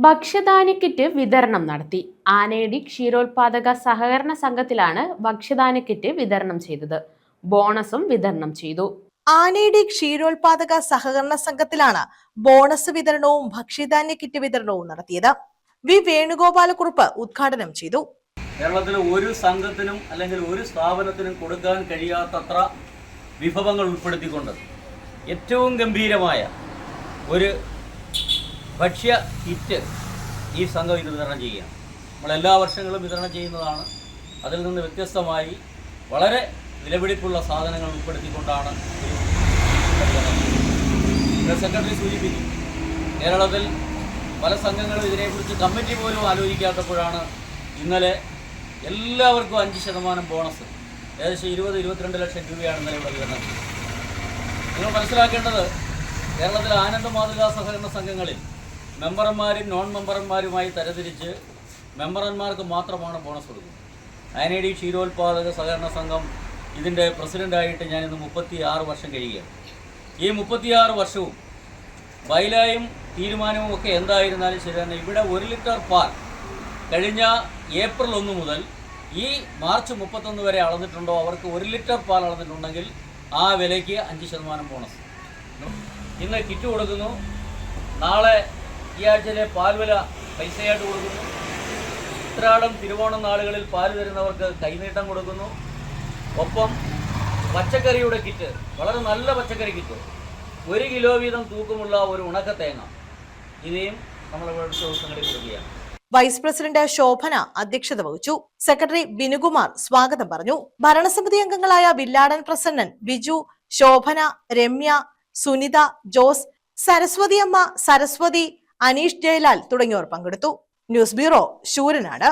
ഭക്ഷ്യധാന്യ kit വിതരണം നടത്തി. ആനയടി ക്ഷീരോത്പാദക സഹകരണ സംഘത്തിലാണ് ഭക്ഷ്യധാന്യ കിറ്റ് വിതരണം ചെയ്തത്. ബോണസും വിതരണം ചെയ്തു. ആനയടി ക്ഷീരോത്പാദക സഹകരണ സംഘത്തിലാണ് ബോണസ് വിതരണവും ഭക്ഷ്യധാന്യ കിറ്റ് വിതരണവും നടത്തിയത്. വി വേണുഗോപാലക്കുറുപ്പ് ഉദ്ഘാടനം ചെയ്തു. കേരളത്തിലെ ഒരു സംഘത്തിനും അല്ലെങ്കിൽ ഒരു സ്ഥാപനത്തിനും കൊടുക്കാൻ കഴിയാത്തത്ര വിഭവങ്ങൾ ഉൾപ്പെടുത്തിക്കൊണ്ട് ഏറ്റവും ഗംഭീരമായ ഒരു ഭക്ഷ്യ കിറ്റ് ഈ സംഘം ഇത് വിതരണം ചെയ്യുകയാണ്. നമ്മളെല്ലാ വർഷങ്ങളും വിതരണം ചെയ്യുന്നതാണ്. അതിൽ നിന്ന് വ്യത്യസ്തമായി വളരെ വിലപിടിപ്പുള്ള സാധനങ്ങൾ ഉൾപ്പെടുത്തിക്കൊണ്ടാണ് സെക്രട്ടറി സൂചിപ്പിച്ചു. കേരളത്തിൽ പല സംഘങ്ങളും ഇതിനെക്കുറിച്ച് കമ്മിറ്റി പോലും ആലോചിക്കാത്തപ്പോഴാണ് ഇന്നലെ എല്ലാവർക്കും 5% ബോണസ്, ഏകദേശം 20-22 ലക്ഷം രൂപയാണ് ഇന്നലെ ഇവിടെ വിതരണം ചെയ്തത്. നിങ്ങൾ മനസ്സിലാക്കേണ്ടത്, കേരളത്തിലെ ആനന്ദ മാതൃകാ സഹകരണ സംഘങ്ങളിൽ മെമ്പർമാരും നോൺ മെമ്പർമാരുമായി തരംതിരിച്ച് മെമ്പർമാർക്ക് മാത്രമാണ് ബോണസ് കൊടുക്കുന്നത്. ആനയടി ക്ഷീരോത്പാദക സഹകരണ സംഘം ഇതിൻ്റെ പ്രസിഡൻ്റായിട്ട് ഞാനിന്ന് 36 വർഷം കഴിയുകയാണ്. ഈ 36 വർഷവും ബൈലായും തീരുമാനവും ഒക്കെ എന്തായിരുന്നാലും ശരി തന്നെ ഇവിടെ 1 ലിറ്റർ പാൽ കഴിഞ്ഞ ഏപ്രിൽ 1 മുതൽ ഈ മാർച്ച് 31 വരെ അളന്നിട്ടുണ്ടോ, അവർക്ക് 1 ലിറ്റർ പാൽ അളന്നിട്ടുണ്ടെങ്കിൽ ആ വിലയ്ക്ക് 5% ബോണസ്. ഇന്ന് കിറ്റ് കൊടുക്കുന്നു. നാളെ ഈ ആഴ്ചയിലെ പാൽ വില പൈസയായിട്ട് കൊടുക്കുന്നു. ഉത്രാടം തിരുവോണം നാളുകളിൽ പാൽ തരുന്നവർക്ക് കൈനീട്ടം കൊടുക്കുന്നു. ഒപ്പം പച്ചക്കറിയുടെ കിറ്റ്, വളരെ നല്ല പച്ചക്കറി കിറ്റ്, 1 കിലോ വീതം തൂക്കമുള്ള ഒരു ഉണക്ക തേങ്ങ, ഇനിയും നമ്മൾ ദിവസങ്ങളിൽ കൊടുക്കുകയാണ്. വൈസ് പ്രസിഡന്റ് ശോഭന അധ്യക്ഷത വഹിച്ചു. സെക്രട്ടറി ബിനുകുമാർ സ്വാഗതം പറഞ്ഞു. ഭരണസമിതി അംഗങ്ങളായ വില്ലാടൻ പ്രസന്നൻ, ബിജു, ശോഭന, രമ്യ, സുനിത, ജോസ്, സരസ്വതി അമ്മ, സരസ്വതി, അനീഷ് ജയലാൽ തുടങ്ങിയവർ പങ്കെടുത്തു. News bureau, Sooranad.